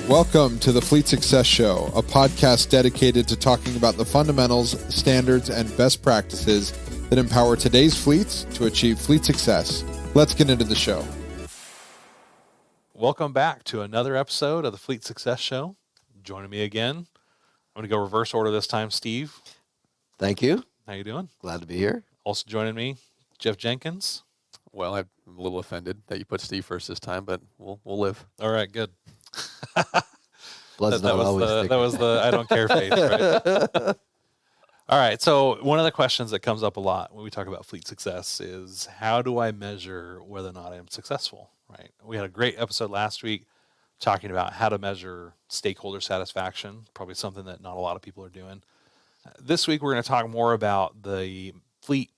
Welcome to the Fleet Success Show, a podcast dedicated to talking about the fundamentals, standards, and best practices that empower today's fleets to achieve fleet success. Let's get into the show. Welcome back to another episode of the Fleet Success Show. Joining me again, I'm going to go reverse order this time. Steve, thank you. How you doing? Glad to be here. Also joining me, Jeff Jenkins. Well, I'm a little offended that you put Steve first this time, but we'll live. All right, good. Blood's that not always thick. That was the I don't care face, right? All right, so one of the questions that comes up a lot when we talk about fleet success is, how do I measure whether or not I'm successful, right? We had a great episode last week talking about how to measure stakeholder satisfaction, probably something that not a lot of people are doing. This week, we're going to talk more about the fleet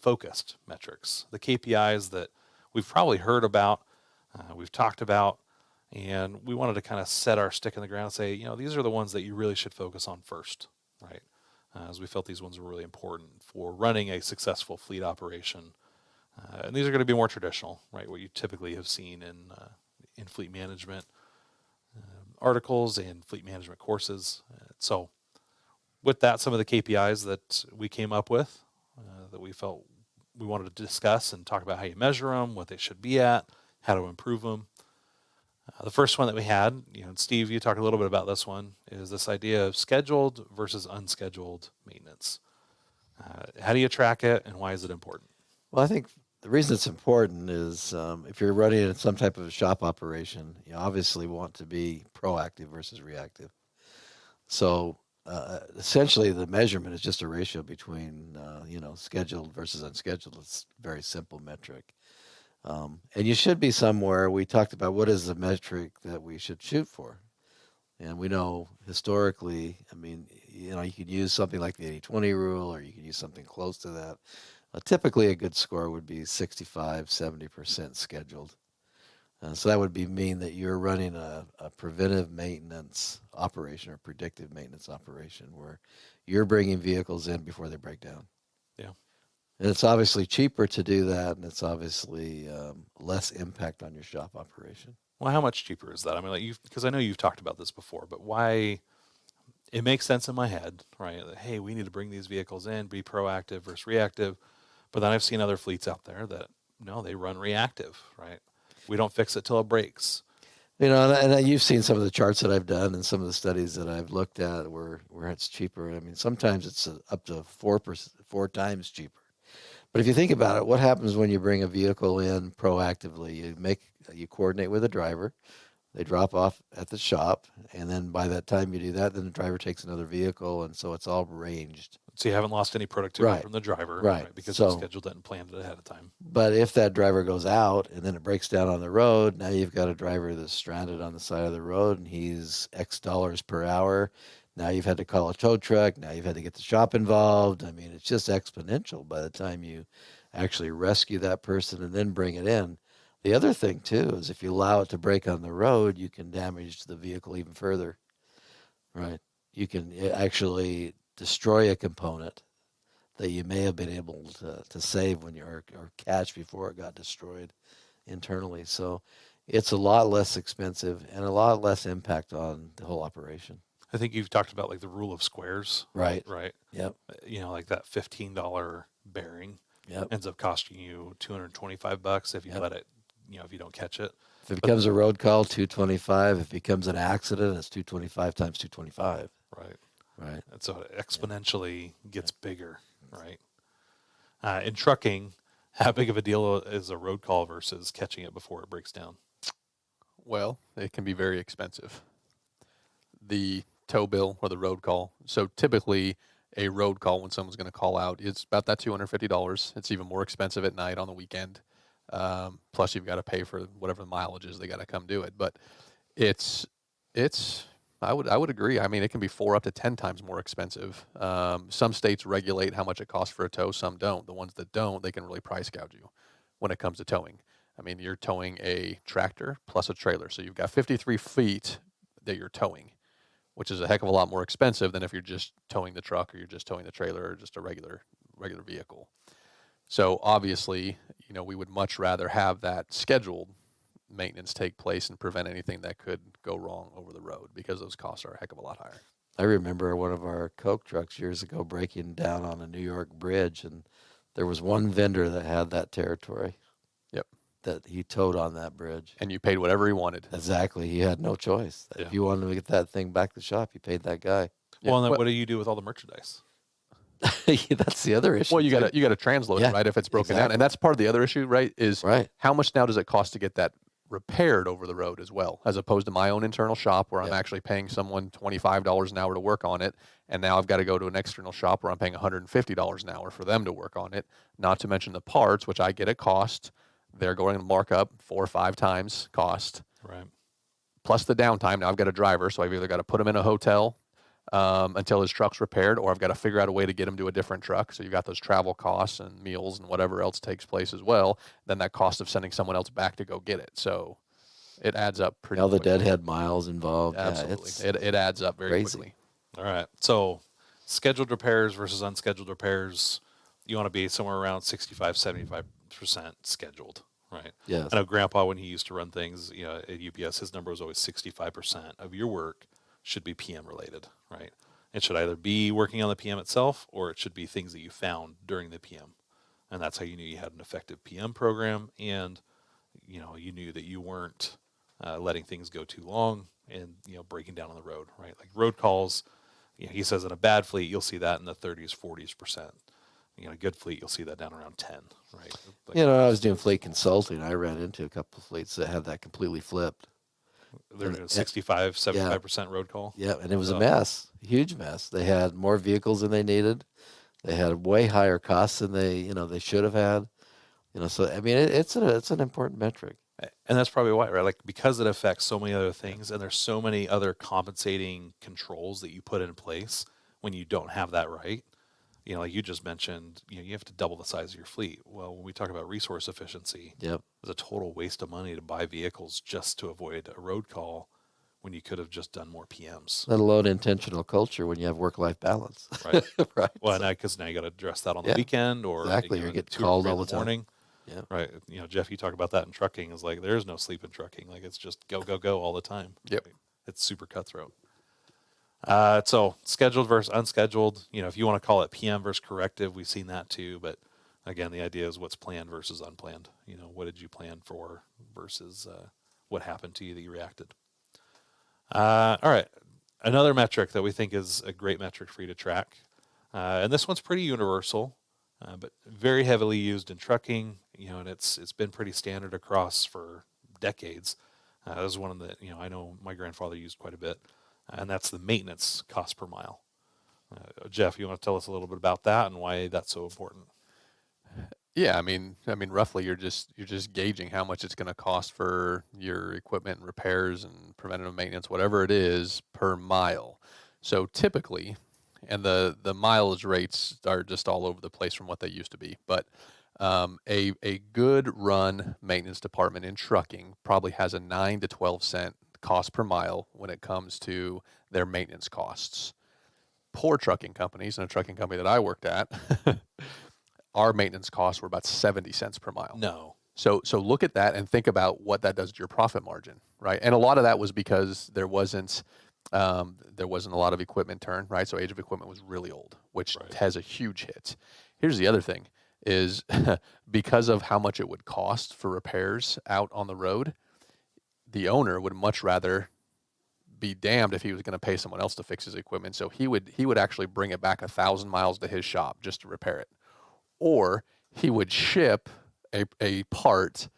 focused metrics, the KPIs that we've probably heard about, we've talked about, and we wanted to kind of set our stick in the ground and say, these are the ones that you really should focus on first, right? As we felt these ones were really important for running a successful fleet operation. And these are going to be more traditional, right? What you typically have seen in fleet management articles and fleet management courses. So with that, some of the KPIs that we came up with that we felt we wanted to discuss and talk about how you measure them, what they should be at, how to improve them. The first one that we had, and Steve, you talked a little bit about this one, is this idea of scheduled versus unscheduled maintenance. How do you track it, and why is it important? Well, I think the reason it's important is if you're running some type of a shop operation, you obviously want to be proactive versus reactive. So essentially, the measurement is just a ratio between scheduled versus unscheduled. It's a very simple metric. And you should be somewhere. We talked about what is the metric that we should shoot for. And we know historically, you could use something like the 80-20 rule, or you could use something close to that. Typically, a good score would be 65-70% scheduled. So that would mean that you're running a preventive maintenance operation or predictive maintenance operation where you're bringing vehicles in before they break down. Yeah. And it's obviously cheaper to do that, and it's obviously less impact on your shop operation. Well, how much cheaper is that? Because I know you've talked about this before, but why? It makes sense in my head, right? That, hey, we need to bring these vehicles in, be proactive versus reactive. But then I've seen other fleets out there that, no, they run reactive, right? We don't fix it till it breaks. And you've seen some of the charts that I've done and some of the studies that I've looked at where it's cheaper. Sometimes it's up to 4 times cheaper. But if you think about it, what happens when you bring a vehicle in proactively? You coordinate with a driver. They drop off at the shop, and then by that time you do that, then the driver takes another vehicle, and so it's all arranged. So you haven't lost any productivity from the driver, right? Because you scheduled it and planned it ahead of time. But if that driver goes out and then it breaks down on the road, now you've got a driver that's stranded on the side of the road, and he's X dollars per hour. Now you've had to call a tow truck. Now you've had to get the shop involved. It's just exponential by the time you actually rescue that person and then bring it in. The other thing, too, is if you allow it to break on the road, you can damage the vehicle even further, right? You can actually destroy a component that you may have been able to save or catch before it got destroyed internally. So it's a lot less expensive and a lot less impact on the whole operation. I think you've talked about like the rule of squares. Right. Yep. Like that $15 bearing ends up costing you $225 if you let it, if you don't catch it. If it becomes a road call, $225. If it becomes an accident, it's $225 times $225. Right. Right. And so it exponentially gets bigger, right? In trucking, how big of a deal is a road call versus catching it before it breaks down? Well, it can be very expensive. The tow bill or the road call. So typically a road call when someone's going to call out is about that $250. It's even more expensive at night on the weekend. Plus you've got to pay for whatever the mileage is. They got to come do it. But it's I would agree. It can be 4 up to 10 times more expensive. Some states regulate how much it costs for a tow. Some don't. The ones that don't, they can really price gouge you when it comes to towing. You're towing a tractor plus a trailer. So you've got 53 feet that you're towing, which is a heck of a lot more expensive than if you're just towing the truck or you're just towing the trailer or just a regular vehicle. So obviously, we would much rather have that scheduled maintenance take place and prevent anything that could go wrong over the road, because those costs are a heck of a lot higher. I remember one of our Coke trucks years ago breaking down on a New York bridge, and there was one vendor that had that territory. Yep. That he towed on that bridge. And you paid whatever he wanted. Exactly. He had no choice. Yeah. If you wanted to get that thing back to the shop, you paid that guy. Yeah. Well, and then what do you do with all the merchandise? That's the other issue. Well, you got to transload Yeah, it, right? If it's broken down, exactly. and that's part of the other issue, right? Is Right. how much now does it cost to get that repaired over the road as well, as opposed to my own internal shop where I'm Yeah. actually paying someone $25 an hour to work on it, and now I've got to go to an external shop where I'm paying $150 an hour for them to work on it. Not to mention the parts, which I get at cost. They're going to mark up 4 or 5 times cost, Right. plus the downtime. Now I've got a driver, so I've either got to put him in a hotel until his truck's repaired, or I've got to figure out a way to get him to a different truck. So you've got those travel costs and meals and whatever else takes place as well. Then that cost of sending someone else back to go get it. So it adds up pretty All the quickly. deadhead miles involved. Absolutely. Yeah, It adds up very crazy. quickly. All right. So scheduled repairs versus unscheduled repairs, you want to be somewhere around 65-75% scheduled, right? yes. I know Grandpa, when he used to run things, at UPS, his number was always 65% of your work should be PM related, right? It should either be working on the PM itself, or it should be things that you found during the PM. And that's how you knew you had an effective PM program, and you knew that you weren't letting things go too long and breaking down on the road, right? Like road calls, he says in a bad fleet you'll see that in the 30s, 40%. A good fleet you'll see that down around 10, right? Like, When I was doing fleet consulting, I ran into a couple of fleets that had that completely flipped. they're doing 65-75% road call. Yeah, and it was a So- mess, a huge mess. They had more vehicles than they needed. They had way higher costs than they should have had. So I mean, it's an important metric. And that's probably why, right? Like, because it affects so many other things, and there's so many other compensating controls that you put in place when you don't have that right. Like you just mentioned, you have to double the size of your fleet. Well, when we talk about resource efficiency, Yep. it's a total waste of money to buy vehicles just to avoid a road call when you could have just done more PMs. Let alone intentional culture when you have work-life balance. Right. Right. Well, because now you got to address that on the Yeah, weekend, or exactly. You're at getting 2 or called 3 all in the time. morning. Yeah. Right. Jeff, you talk about that in trucking. Is like there's no sleep in trucking. Like it's just go, go, go all the time. Yep. Right? It's super cutthroat. So scheduled versus unscheduled. If you want to call it PM versus corrective, we've seen that too. But again, the idea is what's planned versus unplanned. What did you plan for versus what happened to you that you reacted. All right. Another metric that we think is a great metric for you to track, and this one's pretty universal, but very heavily used in trucking. And it's been pretty standard across for decades. This is one of the I know my grandfather used quite a bit, and that's the maintenance cost per mile. Jeff, you want to tell us a little bit about that and why that's so important? Yeah, I mean, roughly, you're just gauging how much it's going to cost for your equipment and repairs and preventative maintenance, whatever it is, per mile. So typically, and the mileage rates are just all over the place from what they used to be, but a good run maintenance department in trucking probably has a 9 to 12 cent cost per mile when it comes to their maintenance costs. Poor trucking companies, and a trucking company that I worked at, our maintenance costs were about 70 cents per mile. No. So look at that and think about what that does to your profit margin, right? And a lot of that was because there wasn't a lot of equipment turn, right? So age of equipment was really old, which Right. has a huge hit. Here's the other thing is because of how much it would cost for repairs out on the road, the owner would much rather be damned if he was going to pay someone else to fix his equipment. So he would actually bring it back 1,000 miles to his shop just to repair it. Or he would ship a part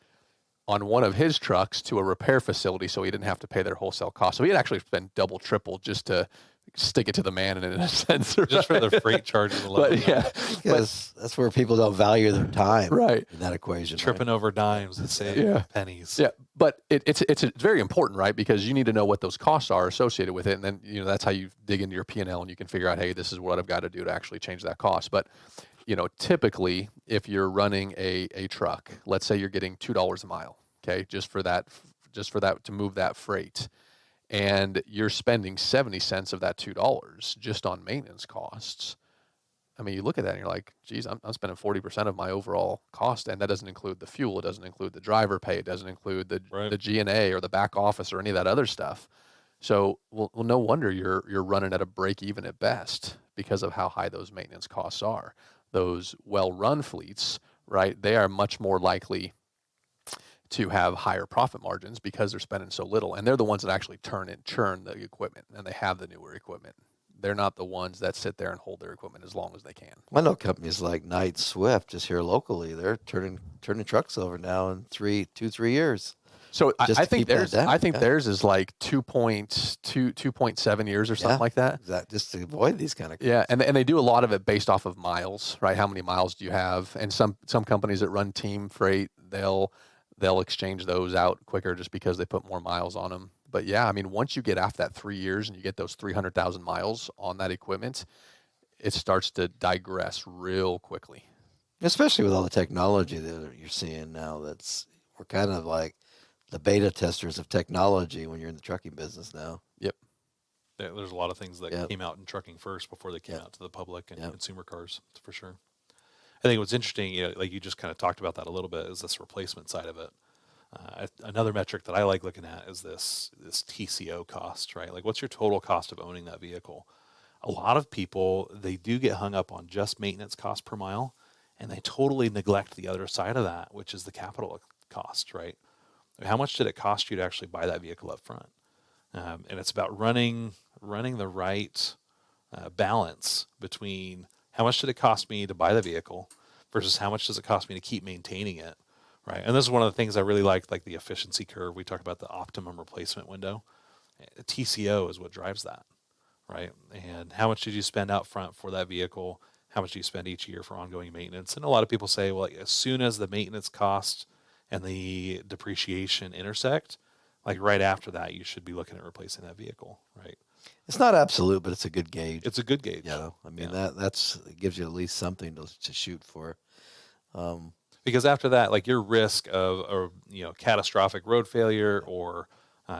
on one of his trucks to a repair facility so he didn't have to pay their wholesale cost. So he'd actually spend double, triple just to stick it to the man in a sense. Just for the freight charges alone. But yeah, Because that's where people don't value their time right. in that equation. Tripping over dimes and saving Yeah. pennies. Yeah, but it's very important, right? Because you need to know what those costs are associated with it, and then that's how you dig into your P&L and you can figure out, hey, this is what I've got to do to actually change that cost. But typically, if you're running a truck, let's say you're getting $2 a mile, okay, just for that to move that freight, and you're spending 70 cents of that $2 just on maintenance costs. I mean, you look at that and you're like, geez, I'm spending 40% of my overall cost, and that doesn't include the fuel, it doesn't include the driver pay, it doesn't include the G&A or the back office or any of that other stuff. So, well, no wonder you're running at a break even at best because of how high those maintenance costs are. Those well-run fleets, right? They are much more likely to have higher profit margins because they're spending so little, and they're the ones that actually churn the equipment, and they have the newer equipment. They're not the ones that sit there and hold their equipment as long as they can. I know companies like Knight Swift, just here locally, they're turning trucks over now in 3 years. So I think down. Theirs is like 2.7 years or something like that. Just to avoid these kind of yeah, and they do a lot of it based off of miles, right? How many miles do you have? And some companies that run team freight, they'll exchange those out quicker just because they put more miles on them. But yeah, I mean, once you get after that 3 years and you get those 300,000 miles on that equipment, it starts to digress real quickly. Especially with all the technology that you're seeing now, we're kind of like the beta testers of technology when you're in the trucking business now. Yep. There's a lot of things that came out in trucking first before they came out to the public and consumer cars, for sure. I think what's interesting, like you just kind of talked about that a little bit, is this replacement side of it. Another metric that I like looking at is this TCO cost, right? Like, what's your total cost of owning that vehicle? A lot of people, they do get hung up on just maintenance cost per mile, and they totally neglect the other side of that, which is the capital cost, right? How much did it cost you to actually buy that vehicle up front? And it's about running the right balance between how much did it cost me to buy the vehicle versus how much does it cost me to keep maintaining it, right? And this is one of the things I really like the efficiency curve. We talk about the optimum replacement window. TCO is what drives that, right? And how much did you spend out front for that vehicle? How much do you spend each year for ongoing maintenance? And a lot of people say, well, as soon as the maintenance cost and the depreciation intersect, like right after that, you should be looking at replacing that vehicle, right? It's not absolute, but it's a good gauge. It's a good gauge. Yeah, I mean it gives you at least something to shoot for. Because after that, like your risk of catastrophic road failure or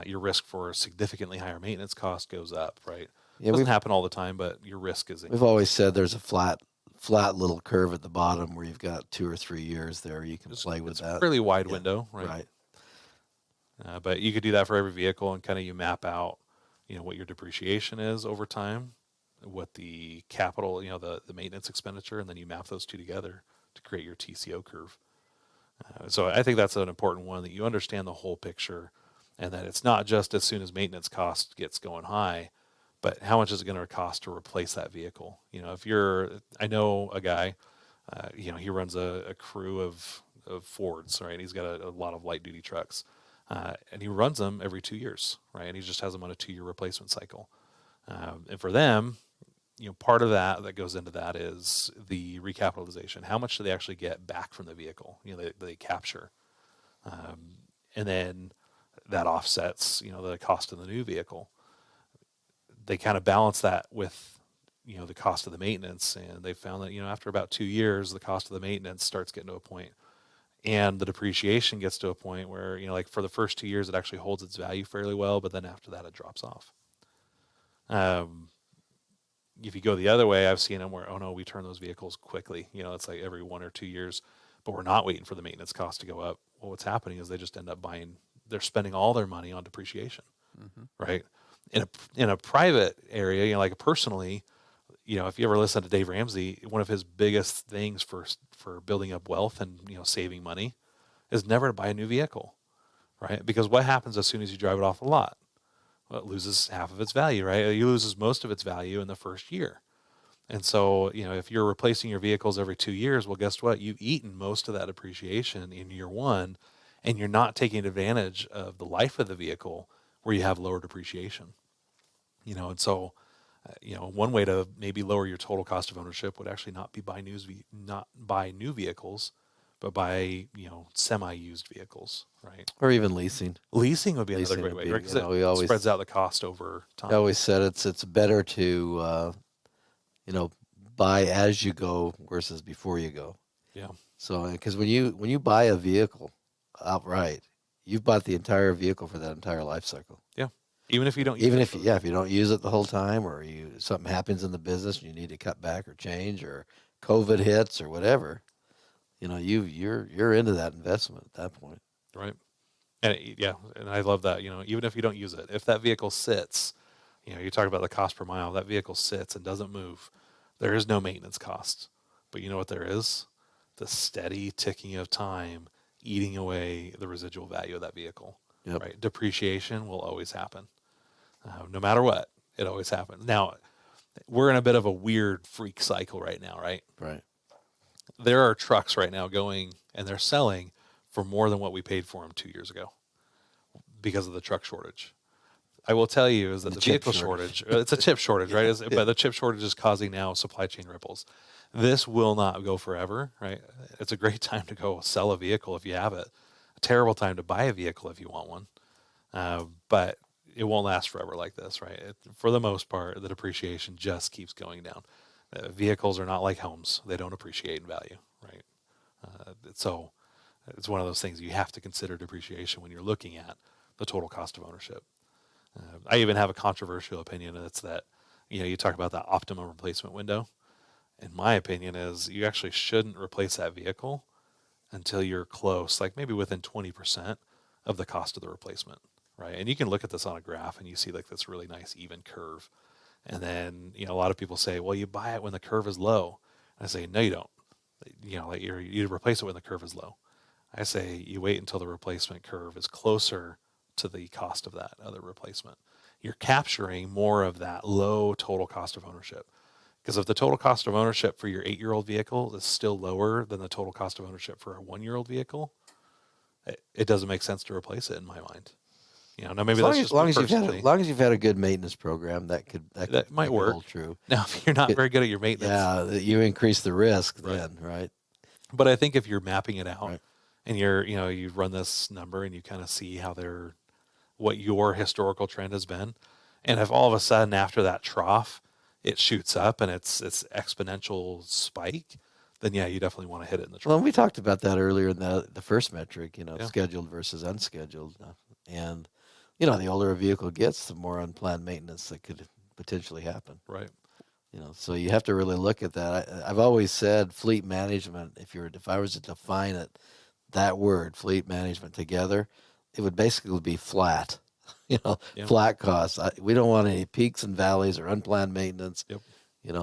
your risk for significantly higher maintenance cost goes up, right? Yeah, it doesn't happen all the time, but your risk is. We've always said there's a flat little curve at the bottom where you've got 2 or 3 years there. You can play with that. It's a fairly wide window, right? But you could do that for every vehicle, and kind of you map out, what your depreciation is over time, what the capital, the maintenance expenditure, and then you map those two together to create your TCO curve. So I think that's an important one, that you understand the whole picture, and that it's not just as soon as maintenance cost gets going high, but how much is it going to cost to replace that vehicle? I know a guy, he runs a crew of Fords, right? He's got a lot of light duty trucks, and he runs them every 2 years, right? And he just has them on a 2-year replacement cycle. And for them, part of that goes into that is the recapitalization. How much do they actually get back from the vehicle? They capture, and then that offsets, the cost of the new vehicle. They kind of balance that with, the cost of the maintenance, and they found that, after about 2 years, the cost of the maintenance starts getting to a point, and the depreciation gets to a point where, like for the first 2 years, it actually holds its value fairly well, but then after that, it drops off. If you go the other way, I've seen them where, oh no, we turn those vehicles quickly. It's like every 1 or 2 years, but we're not waiting for the maintenance cost to go up. Well, what's happening is they just end up they're spending all their money on depreciation, right? In a private area, like personally, if you ever listen to Dave Ramsey, one of his biggest things for building up wealth and, saving money is never to buy a new vehicle, right? Because what happens as soon as you drive it off the lot? Well, it loses half of its value, right? It loses most of its value in the first year. And so, if you're replacing your vehicles every 2 years, well, guess what? You've eaten most of that appreciation in year one, and you're not taking advantage of the life of the vehicle where you have lower depreciation. And so, one way to maybe lower your total cost of ownership would actually not buy new vehicles, but buy, semi-used vehicles, right? Or even leasing. Leasing would be another great way, right? Because it spreads out the cost over time. I always said it's better to, buy as you go versus before you go. Yeah. So, because when you buy a vehicle outright, you've bought the entire vehicle for that entire life cycle. Yeah. Even if you don't use Even it if for the- yeah, if you don't use it the whole time, or something happens in the business and you need to cut back or change, or COVID hits or whatever, you're into that investment at that point. Right. And and I love that, even if you don't use it, if that vehicle sits, you talk about the cost per mile, that vehicle sits and doesn't move, there is no maintenance cost. But you know what there is? The steady ticking of time eating away the residual value of that vehicle. Yep. Right? Depreciation will always happen. No matter what, it always happens. Now, we're in a bit of a weird freak cycle right now, right? Right. There are trucks right now going and they're selling for more than what we paid for them 2 years ago because of the truck shortage. I will tell you is that the chip vehicle shortage, it's a chip shortage, right? But the chip shortage is causing now supply chain ripples. This will not go forever, right? It's a great time to go sell a vehicle if you have it. A terrible time to buy a vehicle if you want one. But it won't last forever like this, right? For the most part, the depreciation just keeps going down. Vehicles are not like homes. They don't appreciate in value, right? So it's one of those things you have to consider depreciation when you're looking at the total cost of ownership. I even have a controversial opinion, and it's that, you talk about that optimum replacement window. In my opinion is you actually shouldn't replace that vehicle until you're close, like maybe within 20% of the cost of the replacement, right? And you can look at this on a graph and you see like this really nice even curve. And then, a lot of people say, well, you buy it when the curve is low. And I say, no, you don't. Like you replace it when the curve is low. I say you wait until the replacement curve is closer to the cost of that other replacement. You're capturing more of that low total cost of ownership. Because if the total cost of ownership for your 8-year-old vehicle is still lower than the total cost of ownership for a 1-year-old vehicle, it doesn't make sense to replace it in my mind. Now maybe that's just as long as you've had a good maintenance program, that might work. hold true. Now, if you're not very good at your maintenance, Yeah, you increase the risk then, right? But I think if you're mapping it out Right. and you run this number and you kind of see what your historical trend has been, and if all of a sudden after that trough it shoots up and it's exponential spike, then yeah, you definitely want to hit it in the trough. Well, we talked about that earlier in the first metric, Yeah. scheduled versus unscheduled. And, the older a vehicle gets, the more unplanned maintenance that could potentially happen. Right. So you have to really look at that. I've always said fleet management, if I was to define it, that word, fleet management together, it would basically be flat, Yeah. flat costs. We don't want any peaks and valleys or unplanned maintenance. Yep.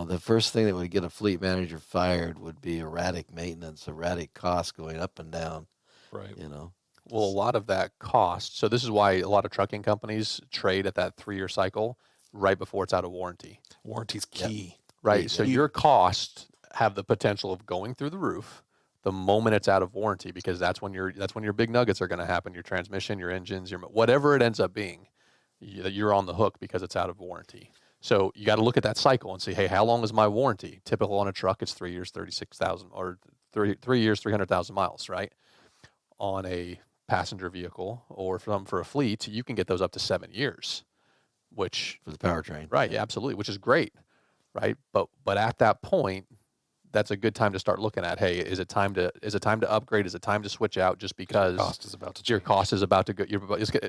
The first thing that would get a fleet manager fired would be erratic maintenance, erratic costs going up and down. Right. Well, a lot of that cost. So this is why a lot of trucking companies trade at that 3-year cycle right before it's out of warranty. Warranty's key. Right. So your costs have the potential of going through the roof the moment it's out of warranty, because that's when your big nuggets are going to happen. Your transmission, your engines, your whatever it ends up being, you're on the hook because it's out of warranty. So you got to look at that cycle and say, hey, how long is my warranty? Typical on a truck, it's 3 years, 36,000, or 3 years, 300,000 miles, right? On a passenger vehicle or for a fleet, you can get those up to 7 years, which For the powertrain. right, yeah, absolutely, which is great, right? But at that point, that's a good time to start looking at, hey, is it time to upgrade? Is it time to switch out just because Your cost is about to your change. cost is about to go?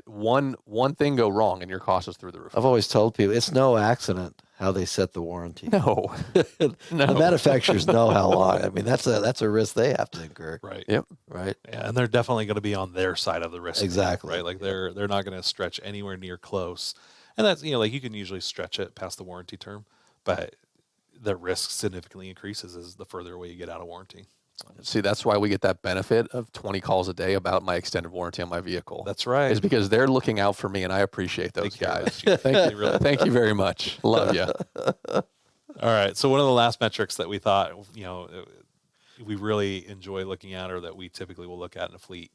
One thing go wrong and your cost is through the roof. I've always told people it's no accident how they set the warranty. No, The no, manufacturers know how long. I mean, that's a risk they have to incur, Right. Yep. right? Yeah, and they're definitely going to be on their side of the risk. Exactly. Right. Like they're not going to stretch anywhere near close. And that's, like you can usually stretch it past the warranty term, but the risk significantly increases as the further away you get out of warranty. See, that's why we get that benefit of 20 calls a day about my extended warranty on my vehicle. That's right. Is because they're looking out for me, and I appreciate those Take care of guys. you. Thank you, thank you very much. Love you. All right. So one of the last metrics that we thought, we really enjoy looking at, or that we typically will look at in a fleet,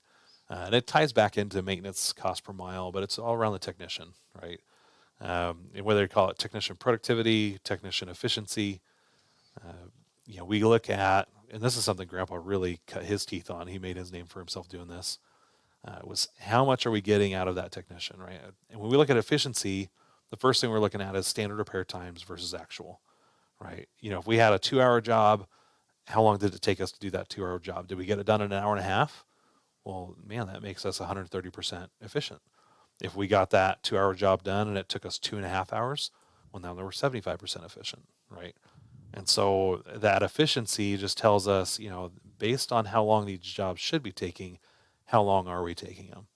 and it ties back into maintenance cost per mile, but it's all around the technician, right? And whether you call it technician productivity, technician efficiency, we look at, and this is something Grandpa really cut his teeth on. He made his name for himself doing this. Was how much are we getting out of that technician, right? And when we look at efficiency, the first thing we're looking at is standard repair times versus actual, right? If we had a 2-hour job, how long did it take us to do that 2-hour job? Did we get it done in an hour and a half? Well, man, that makes us 130% efficient. If we got that 2-hour job done and it took us 2.5 hours, well, now we're 75% efficient, right? And so that efficiency just tells us, based on how long these jobs should be taking, how long are we taking them?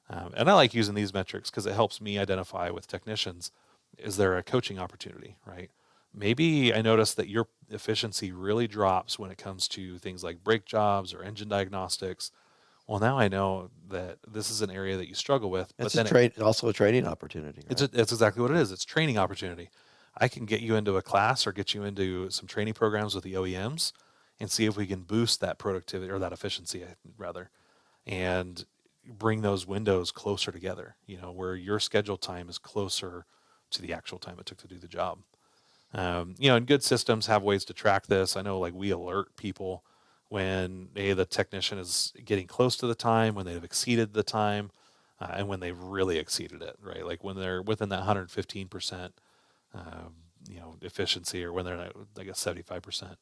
And I like using these metrics because it helps me identify with technicians, is there a coaching opportunity, right? Maybe I notice that your efficiency really drops when it comes to things like brake jobs or engine diagnostics. Well, now I know that this is an area that you struggle with. It's but then also a training opportunity. Right? It's exactly what it is. It's training opportunity. I can get you into a class or get you into some training programs with the OEMs and see if we can boost that productivity or that efficiency, rather, and bring those windows closer together, where your scheduled time is closer to the actual time it took to do the job. And good systems have ways to track this. I know, like, we alert people when the technician is getting close to the time, when they've exceeded the time, and when they've really exceeded it, right? Like when they're within that 115%, efficiency, or when they're at, like, a 75%,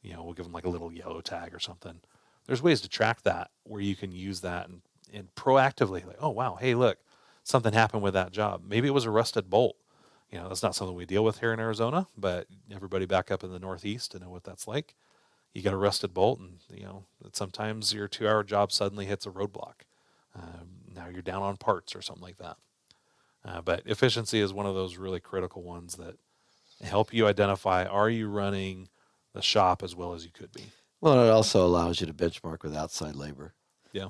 we'll give them like a little yellow tag or something. There's ways to track that where you can use that and proactively, like, oh, wow, hey, look, something happened with that job. Maybe it was a rusted bolt. That's not something we deal with here in Arizona, but everybody back up in the Northeast to know what that's like. You got a rusted bolt, and sometimes your 2-hour job suddenly hits a roadblock. Now you're down on parts or something like that. But efficiency is one of those really critical ones that help you identify, are you running the shop as well as you could be? Well, it also allows you to benchmark with outside labor. Yeah.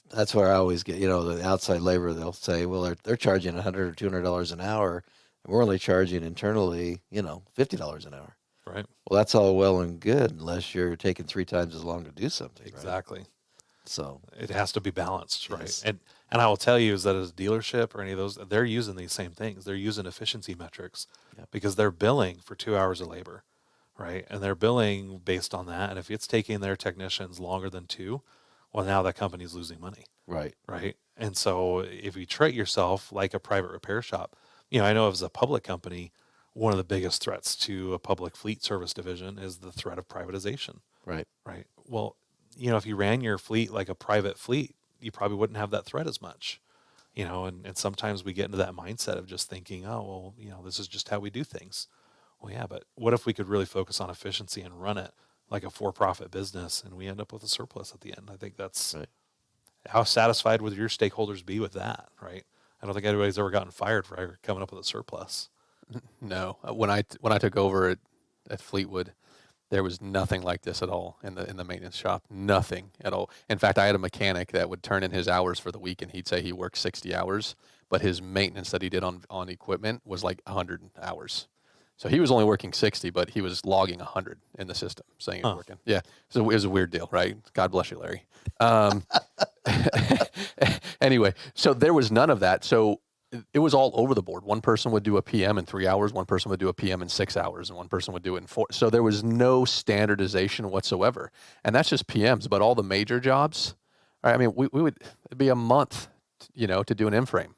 That's where I always get, the outside labor, they'll say, well, they're charging $100 or $200 an hour, and we're only charging internally, $50 an hour. Right. Well, that's all well and good unless you're taking 3 times as long to do something. Exactly. Right? So it has to be balanced, right? Yes. And I will tell you is that as a dealership or any of those, they're using these same things. They're using efficiency metrics because they're billing for 2 hours of labor, right? And they're billing based on that. And if it's taking their technicians longer than 2, well, now that company's losing money. Right. Right. And so if you treat yourself like a private repair shop, I know as a public company, one of the biggest threats to a public fleet service division is the threat of privatization. Right. Right. Well, if you ran your fleet like a private fleet, you probably wouldn't have that threat as much, and sometimes we get into that mindset of just thinking, oh, well, this is just how we do things. Well, yeah, but what if we could really focus on efficiency and run it like a for-profit business, and we end up with a surplus at the end? I think that's right. How satisfied would your stakeholders be with that, right? I don't think anybody's ever gotten fired for ever coming up with a surplus. No, when I took over at Fleetwood, there was nothing like this at all in the maintenance shop. Nothing at all. In fact, I had a mechanic that would turn in his hours for the week, and he'd say he worked 60 hours, but his maintenance that he did on equipment was like 100 hours. So he was only working 60, but he was logging 100 in the system, saying he was working. Yeah, so it was a weird deal, right? God bless you, Larry. Anyway, so there was none of that. So it was all over the board. One person would do a PM in 3 hours, one person would do a PM in 6 hours, and one person would do it in 4. So there was no standardization whatsoever. And that's just PMs, but all the major jobs, right? I mean, we would, it'd be a month, to do an M-frame.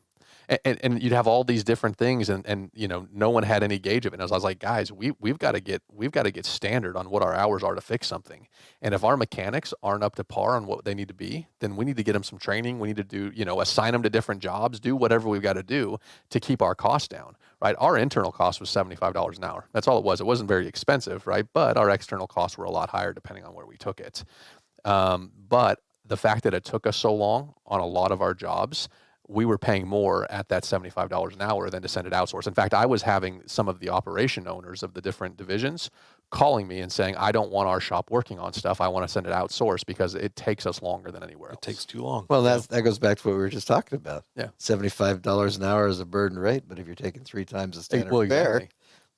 And you'd have all these different things, and no one had any gauge of it. And I was like, guys, we've got to get standard on what our hours are to fix something. And if our mechanics aren't up to par on what they need to be, then we need to get them some training. We need to do, assign them to different jobs, do whatever we've got to do to keep our costs down, right? Our internal cost was $75 an hour. That's all it was. It wasn't very expensive, right? But our external costs were a lot higher depending on where we took it. But the fact that it took us so long on a lot of our jobs, we were paying more at that $75 an hour than to send it outsourced. In fact, I was having some of the operation owners of the different divisions calling me and saying, I don't want our shop working on stuff. I want to send it outsourced because it takes us longer than anywhere else. It takes too long. Well, that goes back to what we were just talking about. Yeah. $75 an hour is a burden rate, but if you're taking 3 times the standard fare,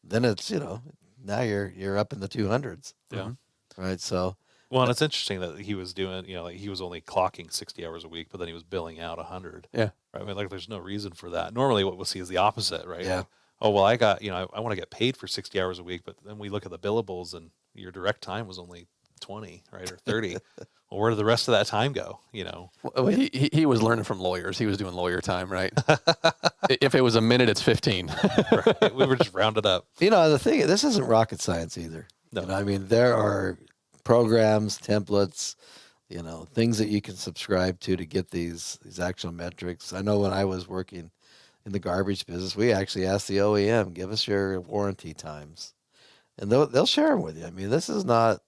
then it's, now you're up in the 200s. Yeah. Right. So. Well, and it's interesting that he was doing, like he was only clocking 60 hours a week, but then he was billing out 100. Yeah. Right. I mean, like, there's no reason for that. Normally what we'll see is the opposite, right? Yeah. Like, oh, well, I got, I want to get paid for 60 hours a week, but then we look at the billables and your direct time was only 20, right? Or 30. Well, where did the rest of that time go? Well, he was learning from lawyers. He was doing lawyer time, right? If it was a minute, it's 15. Right. We were just rounded up. The thing, this isn't rocket science either. No. I mean, there are programs, templates, things that you can subscribe to get these actual metrics. I know when I was working in the garbage business, we actually asked the OEM, give us your warranty times, and they'll share them with you. I mean, this is not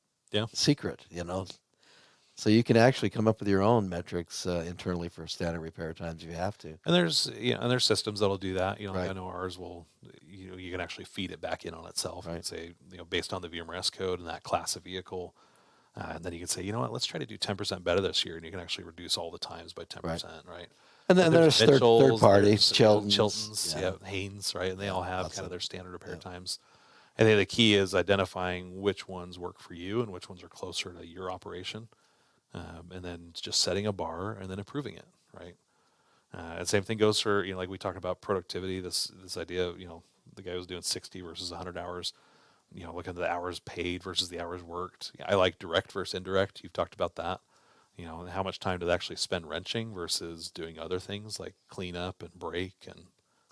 secret, So you can actually come up with your own metrics internally for standard repair times if you have to. And there's systems that'll do that. Right. I know ours will. You can actually feed it back in on itself Right. and say, based on the VMRS code and that class of vehicle, and then you can say, let's try to do 10% better this year, and you can actually reduce all the times by 10%, right? And then there's third party, there's, Chilton's, Haynes, right? And they all have kind of their standard repair yeah. times. I think the key is identifying which ones work for you and which ones are closer to your operation. And then just setting a bar and then improving it, right? And same thing goes for, like we talked about productivity, this idea of, the guy was doing 60 versus 100 hours, looking at the hours paid versus the hours worked. I like direct versus indirect. You've talked about that, and how much time do they actually spend wrenching versus doing other things like clean up and brake and.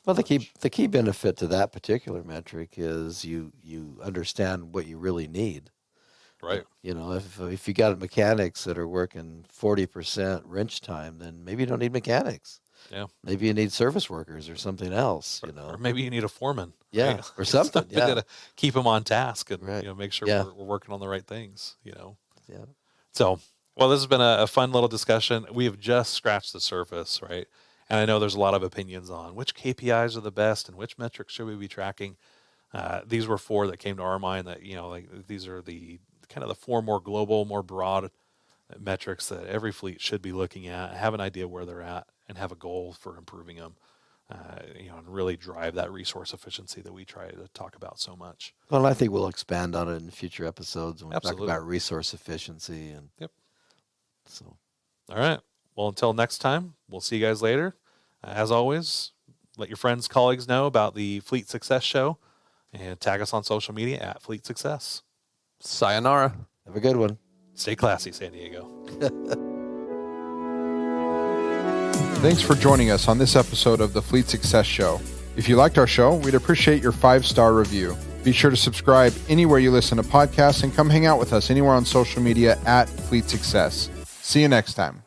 Well, the key benefit to that particular metric is you understand what you really need. Right. If you got mechanics that are working 40% wrench time, then maybe you don't need mechanics. Yeah. Maybe you need service workers or something else, Or maybe you need a foreman. Yeah, right? or something. Yeah. To keep them on task and Right. make sure Yeah. we're working on the right things. Yeah. So, well, this has been a fun little discussion. We have just scratched the surface, right? And I know there's a lot of opinions on which KPIs are the best and which metrics should we be tracking. These were 4 that came to our mind that, these are the kind of the 4 more global, more broad metrics that every fleet should be looking at, have an idea where they're at, and have a goal for improving them, and really drive that resource efficiency that we try to talk about so much. Well, I think we'll expand on it in future episodes when we Absolutely. talk about resource efficiency. And Yep. So, All right. Well, until next time, we'll see you guys later. As always, let your friends, colleagues know about the Fleet Success Show and tag us on social media at Fleet Success. Sayonara. have a good one. Stay classy, San Diego. Thanks for joining us on this episode of the Fleet Success Show. If you liked our show, we'd appreciate your 5-star review. Be sure to subscribe anywhere you listen to podcasts and come hang out with us anywhere on social media at Fleet Success. See you next time.